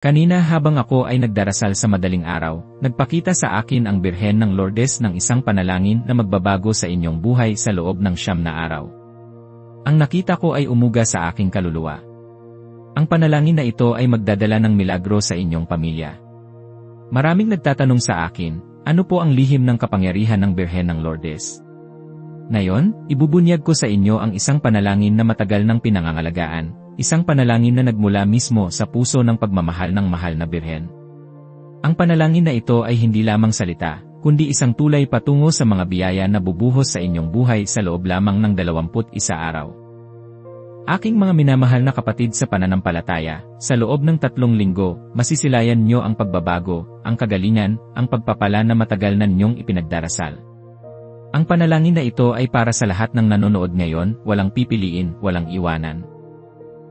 Kanina habang ako ay nagdarasal sa madaling araw, nagpakita sa akin ang Birhen ng Lourdes ng isang panalangin na magbabago sa inyong buhay sa loob ng 9 na araw. Ang nakita ko ay umuga sa aking kaluluwa. Ang panalangin na ito ay magdadala ng milagro sa inyong pamilya. Maraming nagtatanong sa akin, ano po ang lihim ng kapangyarihan ng Birhen ng Lourdes? Ngayon, ibubunyag ko sa inyo ang isang panalangin na matagal nang pinangangalagaan, isang panalangin na nagmula mismo sa puso ng pagmamahal ng mahal na Birhen. Ang panalangin na ito ay hindi lamang salita, kundi isang tulay patungo sa mga biyaya na bubuhos sa inyong buhay sa loob lamang ng 21 araw. Aking mga minamahal na kapatid sa pananampalataya, sa loob ng 3 linggo, masisilayan nyo ang pagbabago, ang kagalingan, ang pagpapala na matagal na ninyong ipinagdarasal. Ang panalangin na ito ay para sa lahat ng nanonood ngayon, walang pipiliin, walang iwanan.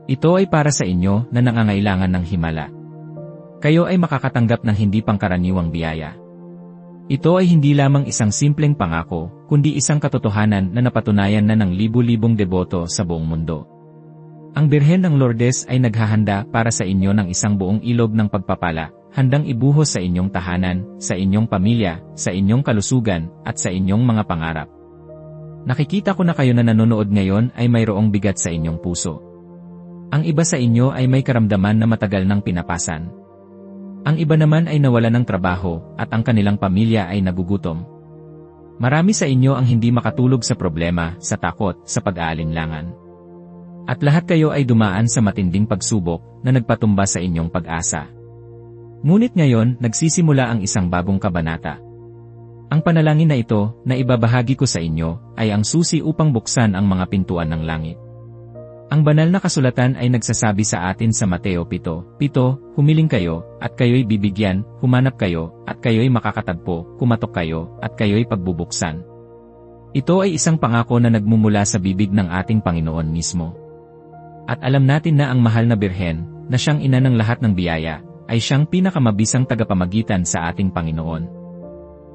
Ito ay para sa inyo na nangangailangan ng himala. Kayo ay makakatanggap ng hindi pangkaraniwang biyaya. Ito ay hindi lamang isang simpleng pangako, kundi isang katotohanan na napatunayan na ng libu-libong deboto sa buong mundo. Ang Birhen ng Lourdes ay naghahanda para sa inyo ng isang buong ilog ng pagpapala, handang ibuhos sa inyong tahanan, sa inyong pamilya, sa inyong kalusugan, at sa inyong mga pangarap. Nakikita ko na kayo na nanonood ngayon ay mayroong bigat sa inyong puso. Ang iba sa inyo ay may karamdaman na matagal nang pinapasan. Ang iba naman ay nawala ng trabaho, at ang kanilang pamilya ay nagugutom. Marami sa inyo ang hindi makatulog sa problema, sa takot, sa pag-aalinlangan. At lahat kayo ay dumaan sa matinding pagsubok na nagpatumba sa inyong pag-asa. Ngunit ngayon, nagsisimula ang isang bagong kabanata. Ang panalangin na ito, na ibabahagi ko sa inyo, ay ang susi upang buksan ang mga pintuan ng langit. Ang banal na kasulatan ay nagsasabi sa atin sa Mateo 7:7, humiling kayo, at kayo'y bibigyan, humanap kayo, at kayo'y makakatagpo, kumatok kayo, at kayo'y pagbubuksan. Ito ay isang pangako na nagmumula sa bibig ng ating Panginoon mismo. At alam natin na ang mahal na Birhen, na siyang ina ng lahat ng biyaya, ay siyang pinakamabisang tagapamagitan sa ating Panginoon.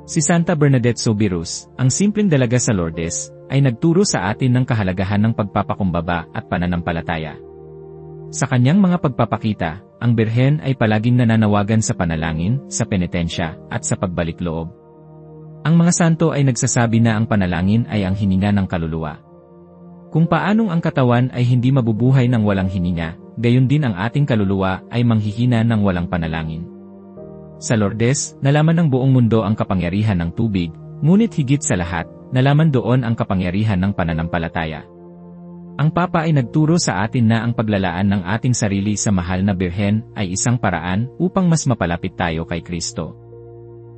Si Santa Bernadette Soubirous, ang simpleng dalaga sa Lourdes, ay nagturo sa atin ng kahalagahan ng pagpapakumbaba at pananampalataya. Sa kanyang mga pagpapakita, ang Birhen ay palaging nananawagan sa panalangin, sa penitensya, at sa pagbalik loob. Ang mga santo ay nagsasabi na ang panalangin ay ang hininga ng kaluluwa. Kung paanong ang katawan ay hindi mabubuhay ng walang hininga, gayon din ang ating kaluluwa ay manghihina ng walang panalangin. Sa Lourdes, nalaman ng buong mundo ang kapangyarihan ng tubig, ngunit higit sa lahat, nalaman doon ang kapangyarihan ng pananampalataya. Ang Papa ay nagturo sa atin na ang paglalaan ng ating sarili sa mahal na Birhen ay isang paraan upang mas mapalapit tayo kay Kristo.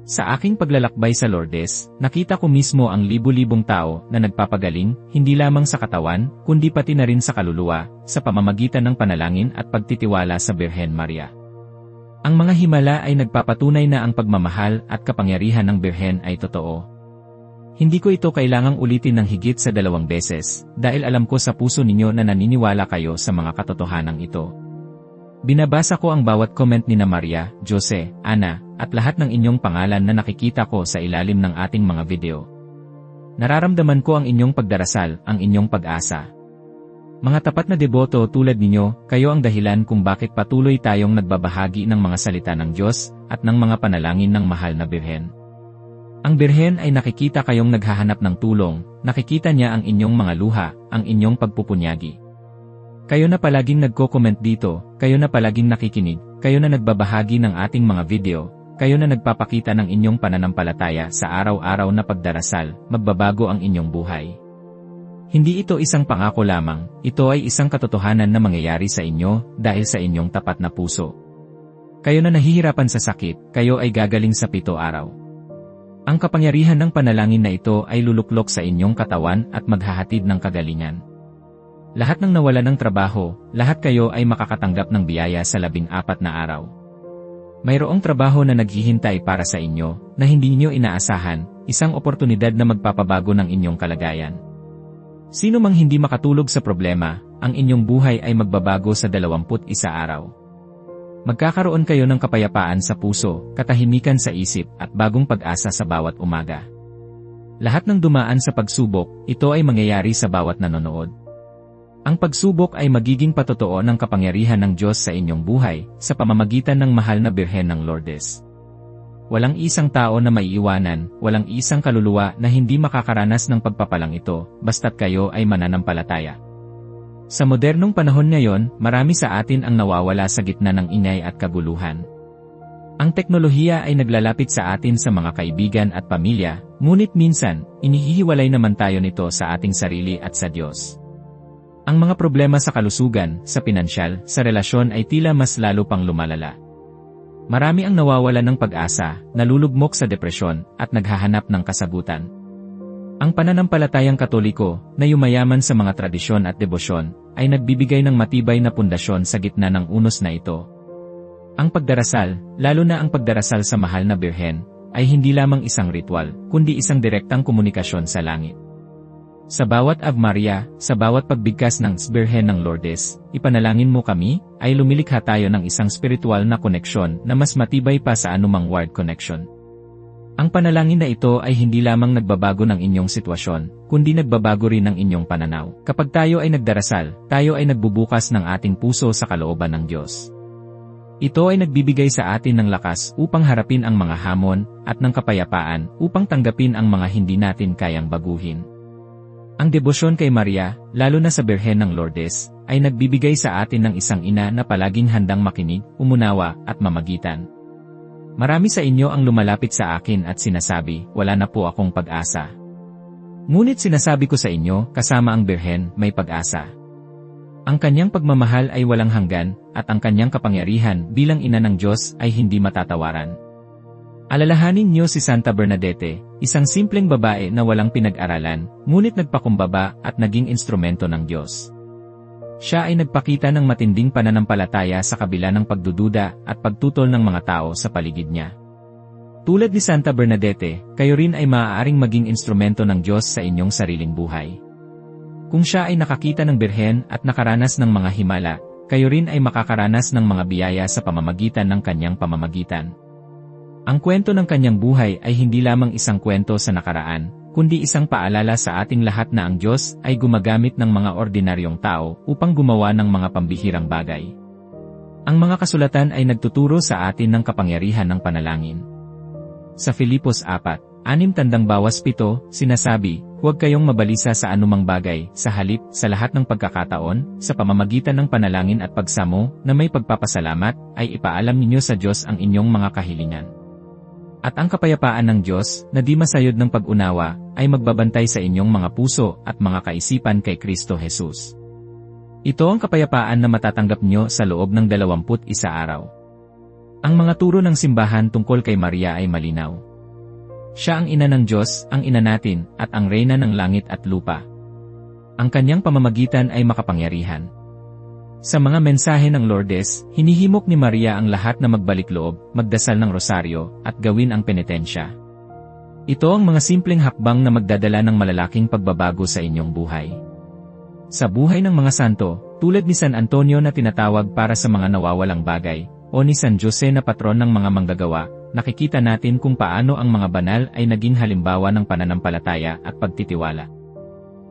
Sa aking paglalakbay sa Lourdes, nakita ko mismo ang libu-libong tao na nagpapagaling, hindi lamang sa katawan, kundi pati na rin sa kaluluwa, sa pamamagitan ng panalangin at pagtitiwala sa Birhen Maria. Ang mga himala ay nagpapatunay na ang pagmamahal at kapangyarihan ng Birhen ay totoo. Hindi ko ito kailangang ulitin ng higit sa 2 beses, dahil alam ko sa puso ninyo na naniniwala kayo sa mga katotohanan ito. Binabasa ko ang bawat comment ni na Maria, Jose, Ana, at lahat ng inyong pangalan na nakikita ko sa ilalim ng ating mga video. Nararamdaman ko ang inyong pagdarasal, ang inyong pag-asa. Mga tapat na deboto tulad ninyo, kayo ang dahilan kung bakit patuloy tayong nagbabahagi ng mga salita ng Diyos at ng mga panalangin ng mahal na Birhen. Ang Birhen ay nakikita kayong naghahanap ng tulong, nakikita niya ang inyong mga luha, ang inyong pagpupunyagi. Kayo na palaging nagko-comment dito, kayo na palaging nakikinig, kayo na nagbabahagi ng ating mga video, kayo na nagpapakita ng inyong pananampalataya sa araw-araw na pagdarasal, magbabago ang inyong buhay. Hindi ito isang pangako lamang, ito ay isang katotohanan na mangyayari sa inyo dahil sa inyong tapat na puso. Kayo na nahihirapan sa sakit, kayo ay gagaling sa 7 araw. Ang kapangyarihan ng panalangin na ito ay luluklok sa inyong katawan at maghahatid ng kagalingan. Lahat ng nawala ng trabaho, lahat kayo ay makakatanggap ng biyaya sa 14 na araw. Mayroong trabaho na naghihintay para sa inyo, na hindi niyo inaasahan, isang oportunidad na magpapabago ng inyong kalagayan. Sino mang hindi makatulog sa problema, ang inyong buhay ay magbabago sa 21 araw. Magkakaroon kayo ng kapayapaan sa puso, katahimikan sa isip, at bagong pag-asa sa bawat umaga. Lahat ng dumaan sa pagsubok, ito ay mangyayari sa bawat nanonood. Ang pagsubok ay magiging patotoo ng kapangyarihan ng Diyos sa inyong buhay, sa pamamagitan ng mahal na Birhen ng Lourdes. Walang isang tao na maiiwanan, walang isang kaluluwa na hindi makakaranas ng pagpapalang ito, basta't kayo ay mananampalataya. Sa modernong panahon ngayon, marami sa atin ang nawawala sa gitna ng ingay at kaguluhan. Ang teknolohiya ay naglalapit sa atin sa mga kaibigan at pamilya, ngunit minsan, inihihiwalay naman tayo nito sa ating sarili at sa Diyos. Ang mga problema sa kalusugan, sa pinansyal, sa relasyon ay tila mas lalo pang lumalala. Marami ang nawawala ng pag-asa, nalulugmok sa depresyon, at naghahanap ng kasagutan. Ang pananampalatayang Katoliko, na yumayaman sa mga tradisyon at debosyon, ay nagbibigay ng matibay na pundasyon sa gitna ng unos na ito. Ang pagdarasal, lalo na ang pagdarasal sa mahal na Birhen, ay hindi lamang isang ritual, kundi isang direktang komunikasyon sa langit. Sa bawat Ave Maria, sa bawat pagbigkas ng Birhen ng Lourdes, ipanalangin mo kami, ay lumilikha tayo ng isang spiritual na koneksyon na mas matibay pa sa anumang word connection. Ang panalangin na ito ay hindi lamang nagbabago ng inyong sitwasyon, kundi nagbabago rin ng inyong pananaw. Kapag tayo ay nagdarasal, tayo ay nagbubukas ng ating puso sa kalooban ng Diyos. Ito ay nagbibigay sa atin ng lakas upang harapin ang mga hamon, at ng kapayapaan upang tanggapin ang mga hindi natin kayang baguhin. Ang debosyon kay Maria, lalo na sa Birhen ng Lourdes, ay nagbibigay sa atin ng isang ina na palaging handang makinig, umunawa, at mamagitan. Marami sa inyo ang lumalapit sa akin at sinasabi, wala na po akong pag-asa. Ngunit sinasabi ko sa inyo, kasama ang Birhen, may pag-asa. Ang kanyang pagmamahal ay walang hanggan, at ang kanyang kapangyarihan bilang ina ng Diyos ay hindi matatawaran. Alalahanin niyo si Santa Bernadette, isang simpleng babae na walang pinag-aralan, ngunit nagpakumbaba at naging instrumento ng Diyos. Siya ay nagpakita ng matinding pananampalataya sa kabila ng pagdududa at pagtutol ng mga tao sa paligid niya. Tulad ni Santa Bernadette, kayo rin ay maaaring maging instrumento ng Diyos sa inyong sariling buhay. Kung siya ay nakakita ng Birhen at nakaranas ng mga himala, kayo rin ay makakaranas ng mga biyaya sa pamamagitan ng kanyang pamamagitan. Ang kwento ng kanyang buhay ay hindi lamang isang kwento sa nakaraan, kundi isang paalala sa ating lahat na ang Diyos ay gumagamit ng mga ordinaryong tao upang gumawa ng mga pambihirang bagay. Ang mga kasulatan ay nagtuturo sa atin ng kapangyarihan ng panalangin. Sa Filipos 4:6-7, sinasabi, huwag kayong mabalisa sa anumang bagay, sa halip, sa lahat ng pagkakataon, sa pamamagitan ng panalangin at pagsamo, na may pagpapasalamat, ay ipaalam ninyo sa Diyos ang inyong mga kahilingan. At ang kapayapaan ng Diyos, na di masayod ng pag-unawa, ay magbabantay sa inyong mga puso at mga kaisipan kay Kristo Jesus. Ito ang kapayapaan na matatanggap nyo sa loob ng 21 araw. Ang mga turo ng simbahan tungkol kay Maria ay malinaw. Siya ang ina ng Diyos, ang ina natin, at ang reyna ng langit at lupa. Ang kanyang pamamagitan ay makapangyarihan. Sa mga mensahe ng Lourdes, hinihimok ni Maria ang lahat na magbalik loob, magdasal ng rosaryo, at gawin ang penitensya. Ito ang mga simpleng hakbang na magdadala ng malalaking pagbabago sa inyong buhay. Sa buhay ng mga santo, tulad ni San Antonio na tinatawag para sa mga nawawalang bagay, o ni San Jose na patron ng mga manggagawa, nakikita natin kung paano ang mga banal ay naging halimbawa ng pananampalataya at pagtitiwala.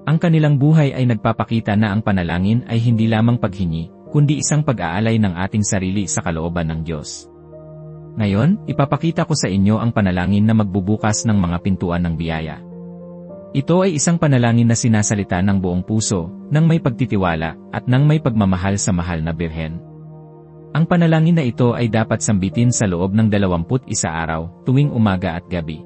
Ang kanilang buhay ay nagpapakita na ang panalangin ay hindi lamang paghingi, kundi isang pag-aalay ng ating sarili sa kalooban ng Diyos. Ngayon, ipapakita ko sa inyo ang panalangin na magbubukas ng mga pintuan ng biyaya. Ito ay isang panalangin na sinasalita ng buong puso, nang may pagtitiwala, at nang may pagmamahal sa mahal na Birhen. Ang panalangin na ito ay dapat sambitin sa loob ng 21 araw, tuwing umaga at gabi.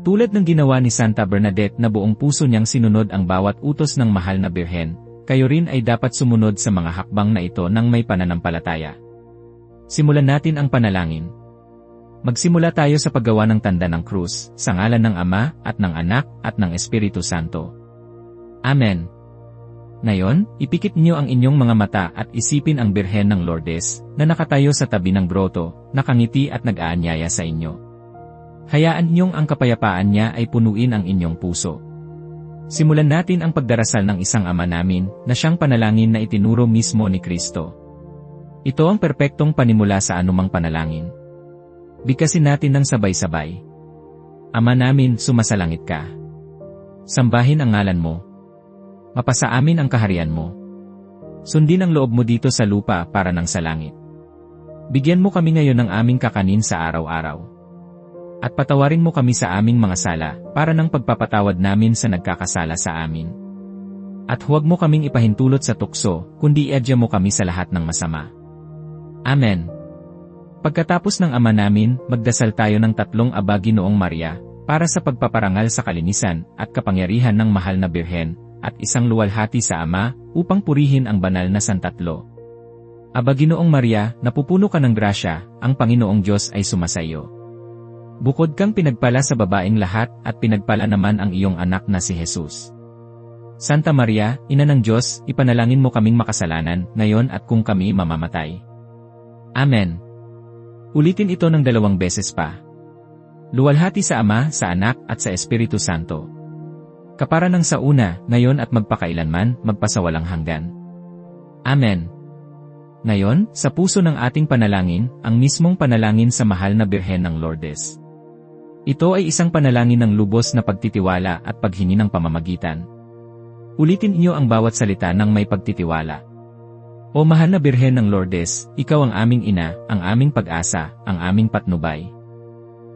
Tulad ng ginawa ni Santa Bernadette na buong puso niyang sinunod ang bawat utos ng mahal na Birhen, kayo rin ay dapat sumunod sa mga hakbang na ito nang may pananampalataya. Simulan natin ang panalangin. Magsimula tayo sa paggawa ng tanda ng krus, sa ngalan ng Ama, at ng Anak, at ng Espiritu Santo. Amen. Ngayon, ipikit niyo ang inyong mga mata at isipin ang Birhen ng Lourdes, na nakatayo sa tabi ng groto, nakangiti at nag-aanyaya sa inyo. Hayaan niyong ang kapayapaan niya ay punuin ang inyong puso. Simulan natin ang pagdarasal ng isang Ama namin, na siyang panalangin na itinuro mismo ni Kristo. Ito ang perpektong panimula sa anumang panalangin. Bigkasin natin ng sabay-sabay. Ama namin, sumasalangit ka. Sambahin ang ngalan mo. Mapasa amin ang kaharian mo. Sundin ang loob mo dito sa lupa para nang sa langit. Bigyan mo kami ngayon ng aming kakanin sa araw-araw. At patawarin mo kami sa aming mga sala, para ng pagpapatawad namin sa nagkakasala sa amin. At huwag mo kaming ipahintulot sa tukso, kundi iadya mo kami sa lahat ng masama. Amen. Pagkatapos ng Ama namin, magdasal tayo ng 3 Aba Ginoong Maria, para sa pagpaparangal sa kalinisan at kapangyarihan ng mahal na Birhen, at isang luwalhati sa Ama, upang purihin ang banal na Santatlo. Aba Ginoong Maria, napupuno ka ng grasya, ang Panginoong Diyos ay sumasayo. Bukod kang pinagpala sa babaeng lahat at pinagpala naman ang iyong anak na si Jesus. Santa Maria, Ina ng Diyos, ipanalangin mo kaming makasalanan, ngayon at kung kami mamamatay. Amen. Ulitin ito ng 2 beses pa. Luwalhati sa Ama, sa Anak, at sa Espiritu Santo. Kapara ng sa una, ngayon at magpakailanman, magpasawalang hanggan. Amen. Ngayon, sa puso ng ating panalangin, ang mismong panalangin sa mahal na Birhen ng Lourdes. Ito ay isang panalangin ng lubos na pagtitiwala at paghingi ng pamamagitan. Ulitin niyo ang bawat salita ng may pagtitiwala. O mahal na Birhen ng Lourdes, ikaw ang aming ina, ang aming pag-asa, ang aming patnubay.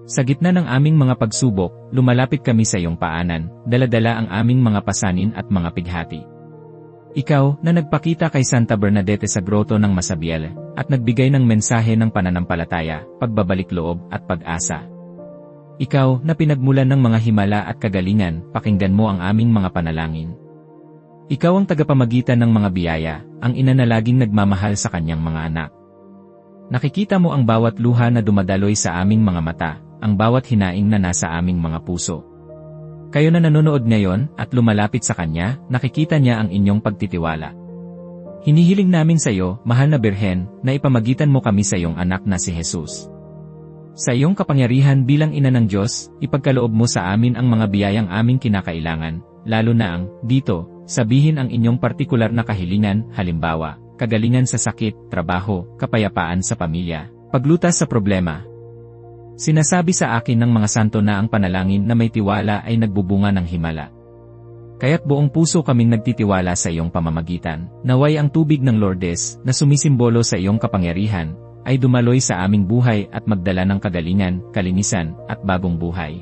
Sa gitna ng aming mga pagsubok, lumalapit kami sa iyong paanan, dala-dala ang aming mga pasanin at mga pighati. Ikaw, na nagpakita kay Santa Bernadette sa Groto ng Masabiel, at nagbigay ng mensahe ng pananampalataya, pagbabalik loob at pag-asa. Ikaw, na pinagmulan ng mga himala at kagalingan, pakinggan mo ang aming mga panalangin. Ikaw ang tagapamagitan ng mga biyaya, ang ina na laging nagmamahal sa kanyang mga anak. Nakikita mo ang bawat luha na dumadaloy sa aming mga mata, ang bawat hinaing na nasa aming mga puso. Kayo na nanonood ngayon at lumalapit sa Kanya, nakikita niya ang inyong pagtitiwala. Hinihiling namin sa iyo, mahal na Birhen, na ipamagitan mo kami sa iyong anak na si Jesus. Sa iyong kapangyarihan bilang ina ng Diyos, ipagkaloob mo sa amin ang mga biyayang aming kinakailangan, lalo na ang, dito, sabihin ang inyong partikular na kahilingan, halimbawa, kagalingan sa sakit, trabaho, kapayapaan sa pamilya, paglutas sa problema. Sinasabi sa akin ng mga santo na ang panalangin na may tiwala ay nagbubunga ng himala. Kaya't buong puso kaming nagtitiwala sa iyong pamamagitan, naway ang tubig ng Lourdes, na sumisimbolo sa iyong kapangyarihan, ay dumaloy sa aming buhay at magdala ng kagalingan, kalinisan, at bagong buhay.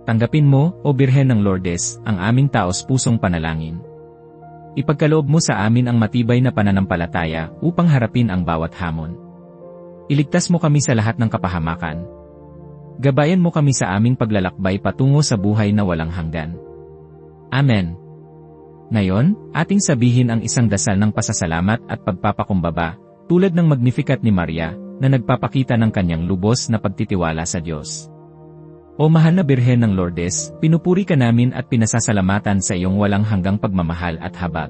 Tanggapin mo, O Birhen ng Lourdes, ang aming taos-pusong panalangin. Ipagkaloob mo sa amin ang matibay na pananampalataya upang harapin ang bawat hamon. Iligtas mo kami sa lahat ng kapahamakan. Gabayan mo kami sa aming paglalakbay patungo sa buhay na walang hanggan. Amen. Ngayon, ating sabihin ang isang dasal ng pasasalamat at pagpapakumbaba, tulad ng Magnificat ni Maria, na nagpapakita ng kanyang lubos na pagtitiwala sa Diyos. O mahal na Birhen ng Lourdes, pinupuri ka namin at pinasasalamatan sa iyong walang hanggang pagmamahal at habag.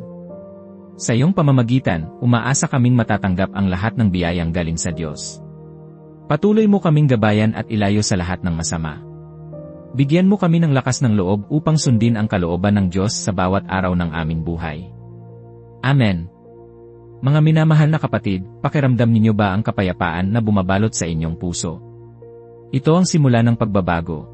Sa iyong pamamagitan, umaasa kaming matatanggap ang lahat ng biyayang galing sa Diyos. Patuloy mo kaming gabayan at ilayo sa lahat ng masama. Bigyan mo kami ng lakas ng loob upang sundin ang kalooban ng Diyos sa bawat araw ng aming buhay. Amen. Mga minamahal na kapatid, pakiramdam ninyo ba ang kapayapaan na bumabalot sa inyong puso? Ito ang simula ng pagbabago.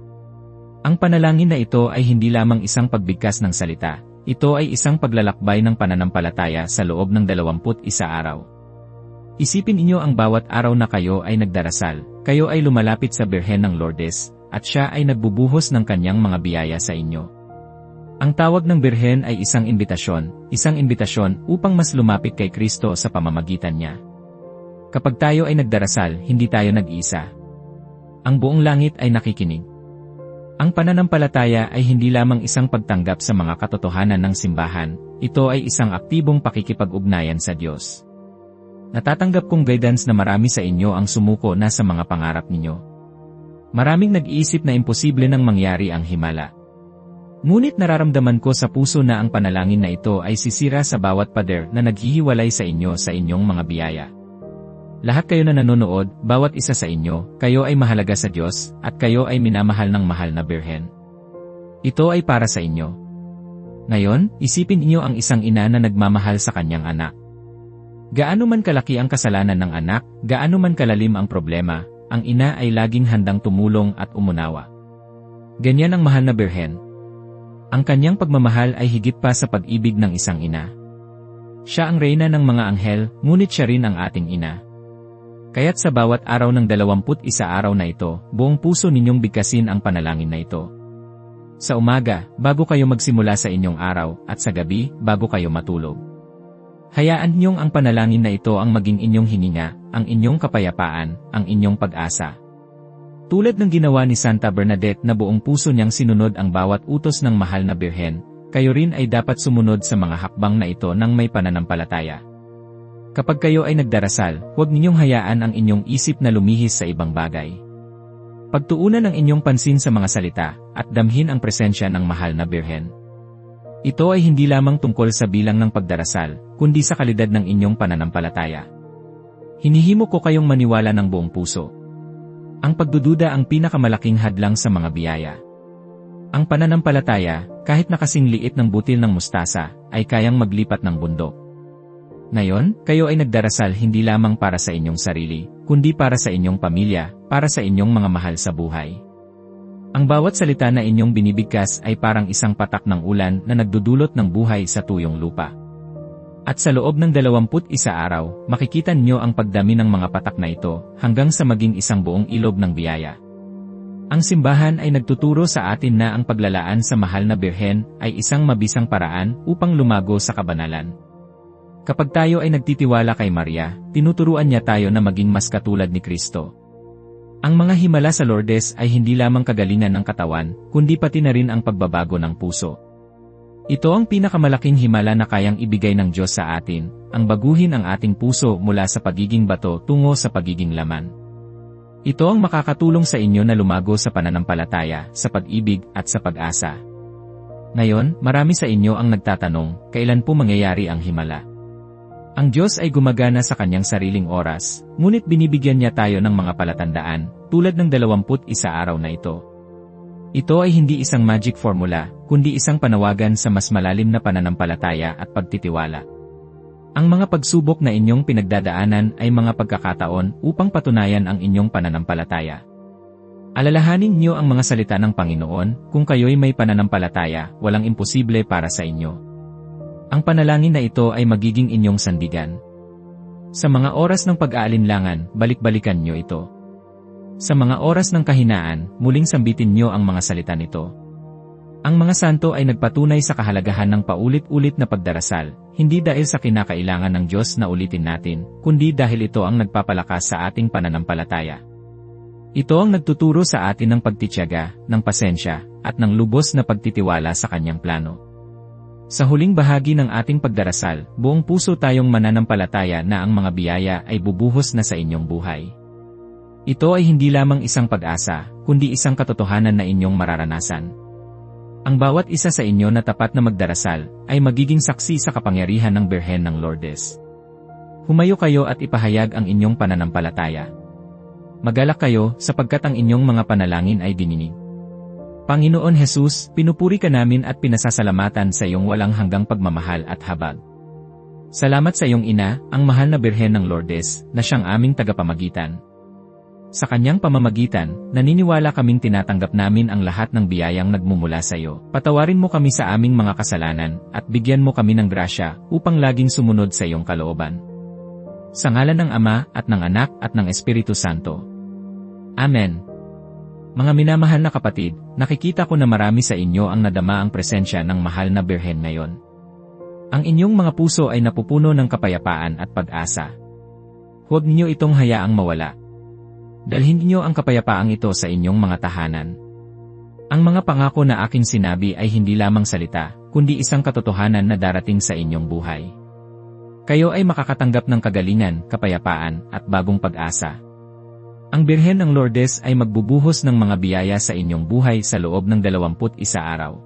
Ang panalangin na ito ay hindi lamang isang pagbigkas ng salita, ito ay isang paglalakbay ng pananampalataya sa loob ng 21 araw. Isipin inyo ang bawat araw na kayo ay nagdarasal, kayo ay lumalapit sa Birhen ng Lourdes, at siya ay nagbubuhos ng kanyang mga biyaya sa inyo. Ang tawag ng Birhen ay isang imbitasyon upang mas lumapit kay Kristo sa pamamagitan niya. Kapag tayo ay nagdarasal, hindi tayo nag-iisa. Ang buong langit ay nakikinig. Ang pananampalataya ay hindi lamang isang pagtanggap sa mga katotohanan ng simbahan, ito ay isang aktibong pakikipag-ugnayan sa Diyos. Natatanggap kong guidance na marami sa inyo ang sumuko na sa mga pangarap ninyo. Maraming nag-iisip na imposible nang mangyari ang himala. Ngunit nararamdaman ko sa puso na ang panalangin na ito ay sisira sa bawat pader na naghihiwalay sa inyo sa inyong mga biyaya. Lahat kayo na nanonood, bawat isa sa inyo, kayo ay mahalaga sa Diyos, at kayo ay minamahal ng mahal na Birhen. Ito ay para sa inyo. Ngayon, isipin niyo ang isang ina na nagmamahal sa kanyang anak. Gaano man kalaki ang kasalanan ng anak, gaano man kalalim ang problema, ang ina ay laging handang tumulong at umunawa. Ganyan ang mahal na Birhen. Ang kanyang pagmamahal ay higit pa sa pag-ibig ng isang ina. Siya ang reyna ng mga anghel, ngunit siya rin ang ating ina. Kaya't sa bawat araw ng 21 araw na ito, buong puso ninyong bigkasin ang panalangin na ito. Sa umaga, bago kayo magsimula sa inyong araw, at sa gabi, bago kayo matulog. Hayaan ninyong ang panalangin na ito ang maging inyong hininga, ang inyong kapayapaan, ang inyong pag-asa. Tulad ng ginawa ni Santa Bernadette na buong puso niyang sinunod ang bawat utos ng mahal na Birhen, kayo rin ay dapat sumunod sa mga hakbang na ito ng may pananampalataya. Kapag kayo ay nagdarasal, huwag ninyong hayaan ang inyong isip na lumihis sa ibang bagay. Pagtuunan ang inyong pansin sa mga salita, at damhin ang presensya ng mahal na Birhen. Ito ay hindi lamang tungkol sa bilang ng pagdarasal, kundi sa kalidad ng inyong pananampalataya. Hinihimo ko kayong maniwala ng buong puso. Ang pagdududa ang pinakamalaking hadlang sa mga biyaya. Ang pananampalataya, kahit na kasing liit ng butil ng mustasa, ay kayang maglipat ng bundok. Ngayon, kayo ay nagdarasal hindi lamang para sa inyong sarili, kundi para sa inyong pamilya, para sa inyong mga mahal sa buhay. Ang bawat salita na inyong binibigkas ay parang isang patak ng ulan na nagdudulot ng buhay sa tuyong lupa. At sa loob ng 21 araw, makikita niyo ang pagdami ng mga patak na ito, hanggang sa maging isang buong ilog ng biyaya. Ang simbahan ay nagtuturo sa atin na ang paglalaan sa mahal na Birhen ay isang mabisang paraan upang lumago sa kabanalan. Kapag tayo ay nagtitiwala kay Maria, tinuturuan niya tayo na maging mas katulad ni Kristo. Ang mga himala sa Lourdes ay hindi lamang kagalingan ng katawan, kundi pati na rin ang pagbabago ng puso. Ito ang pinakamalaking himala na kayang ibigay ng Diyos sa atin, ang baguhin ang ating puso mula sa pagiging bato tungo sa pagiging laman. Ito ang makakatulong sa inyo na lumago sa pananampalataya, sa pag-ibig, at sa pag-asa. Ngayon, marami sa inyo ang nagtatanong, kailan po mangyayari ang himala? Ang Diyos ay gumagana sa kanyang sariling oras, ngunit binibigyan niya tayo ng mga palatandaan, tulad ng 21 araw na ito. Ito ay hindi isang magic formula, kundi isang panawagan sa mas malalim na pananampalataya at pagtitiwala. Ang mga pagsubok na inyong pinagdadaanan ay mga pagkakataon upang patunayan ang inyong pananampalataya. Alalahanin niyo ang mga salita ng Panginoon, kung kayo'y may pananampalataya, walang imposible para sa inyo. Ang panalangin na ito ay magiging inyong sandigan. Sa mga oras ng pag-aalinlangan, balik-balikan nyo ito. Sa mga oras ng kahinaan, muling sambitin nyo ang mga salita nito. Ang mga santo ay nagpatunay sa kahalagahan ng paulit-ulit na pagdarasal, hindi dahil sa kinakailangan ng Diyos na ulitin natin, kundi dahil ito ang nagpapalakas sa ating pananampalataya. Ito ang nagtuturo sa atin ng pagtitiyaga, ng pasensya, at ng lubos na pagtitiwala sa kanyang plano. Sa huling bahagi ng ating pagdarasal, buong puso tayong mananampalataya na ang mga biyaya ay bubuhos na sa inyong buhay. Ito ay hindi lamang isang pag-asa, kundi isang katotohanan na inyong mararanasan. Ang bawat isa sa inyo na tapat na magdarasal, ay magiging saksi sa kapangyarihan ng Birhen ng Lourdes. Humayo kayo at ipahayag ang inyong pananampalataya. Magalak kayo, sapagkat ang inyong mga panalangin ay dininig. Panginoon Jesus, pinupuri ka namin at pinasasalamatan sa iyong walang hanggang pagmamahal at habag. Salamat sa iyong ina, ang mahal na Birhen ng Lourdes, na siyang aming tagapamagitan. Sa kanyang pamamagitan, naniniwala kaming tinatanggap namin ang lahat ng biyayang nagmumula sa iyo. Patawarin mo kami sa aming mga kasalanan, at bigyan mo kami ng grasya, upang laging sumunod sa iyong kalooban. Sa ngalan ng Ama, at ng Anak, at ng Espiritu Santo. Amen. Mga minamahal na kapatid, nakikita ko na marami sa inyo ang nadama ang presensya ng mahal na Birhen ngayon. Ang inyong mga puso ay napupuno ng kapayapaan at pag-asa. Huwag niyo itong hayaang mawala. Dalhin niyo ang kapayapaang ito sa inyong mga tahanan. Ang mga pangako na aking sinabi ay hindi lamang salita, kundi isang katotohanan na darating sa inyong buhay. Kayo ay makakatanggap ng kagalingan, kapayapaan, at bagong pag-asa. Ang Birhen ng Lourdes ay magbubuhos ng mga biyaya sa inyong buhay sa loob ng 21 araw.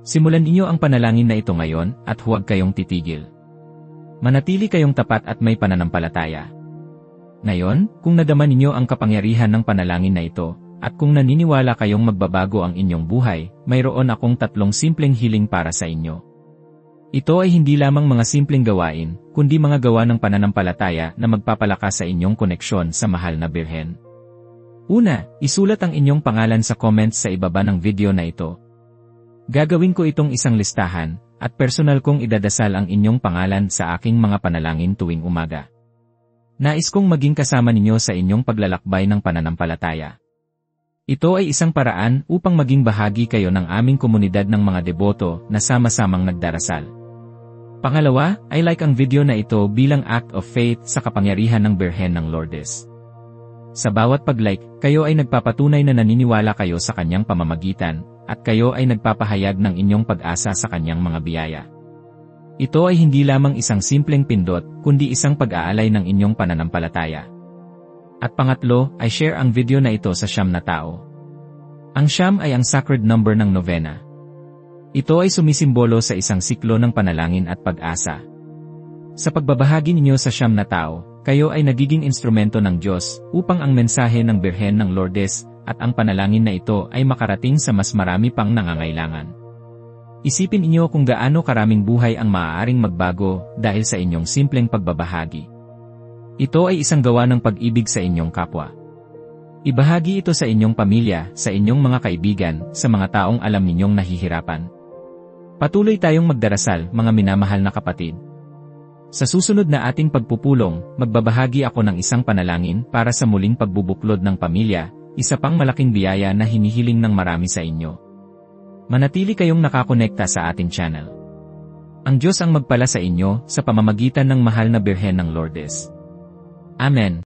Simulan niyo ang panalangin na ito ngayon, at huwag kayong titigil. Manatili kayong tapat at may pananampalataya. Ngayon, kung nadama ninyo ang kapangyarihan ng panalangin na ito, at kung naniniwala kayong magbabago ang inyong buhay, mayroon akong 3 simpleng hiling para sa inyo. Ito ay hindi lamang mga simpleng gawain, kundi mga gawa ng pananampalataya na magpapalakas sa inyong koneksyon sa mahal na Birhen. Una, isulat ang inyong pangalan sa comments sa ibaba ng video na ito. Gagawin ko itong isang listahan, at personal kong idadasal ang inyong pangalan sa aking mga panalangin tuwing umaga. Nais kong maging kasama ninyo sa inyong paglalakbay ng pananampalataya. Ito ay isang paraan upang maging bahagi kayo ng aming komunidad ng mga deboto na sama-samang nagdarasal. Pangalawa, I like ang video na ito bilang act of faith sa kapangyarihan ng Birhen ng Lourdes. Sa bawat pag-like, kayo ay nagpapatunay na naniniwala kayo sa kanyang pamamagitan, at kayo ay nagpapahayag ng inyong pag-asa sa kanyang mga biyaya. Ito ay hindi lamang isang simpleng pindot, kundi isang pag-aalay ng inyong pananampalataya. At pangatlo, ay share ang video na ito sa 9 na tao. Ang 9 ay ang sacred number ng novena. Ito ay sumisimbolo sa isang siklo ng panalangin at pag-asa. Sa pagbabahagi ninyo sa 9 na tao, kayo ay nagiging instrumento ng Diyos upang ang mensahe ng Birhen ng Lourdes at ang panalangin na ito ay makarating sa mas marami pang nangangailangan. Isipin inyo kung gaano karaming buhay ang maaaring magbago dahil sa inyong simpleng pagbabahagi. Ito ay isang gawa ng pag-ibig sa inyong kapwa. Ibahagi ito sa inyong pamilya, sa inyong mga kaibigan, sa mga taong alam ninyong nahihirapan. Patuloy tayong magdarasal, mga minamahal na kapatid. Sa susunod na ating pagpupulong, magbabahagi ako ng isang panalangin para sa muling pagbubuklod ng pamilya, isa pang malaking biyaya na hinihiling ng marami sa inyo. Manatili kayong nakakonekta sa ating channel. Ang Diyos ang magpala sa inyo sa pamamagitan ng mahal na Birhen ng Lourdes. Amen.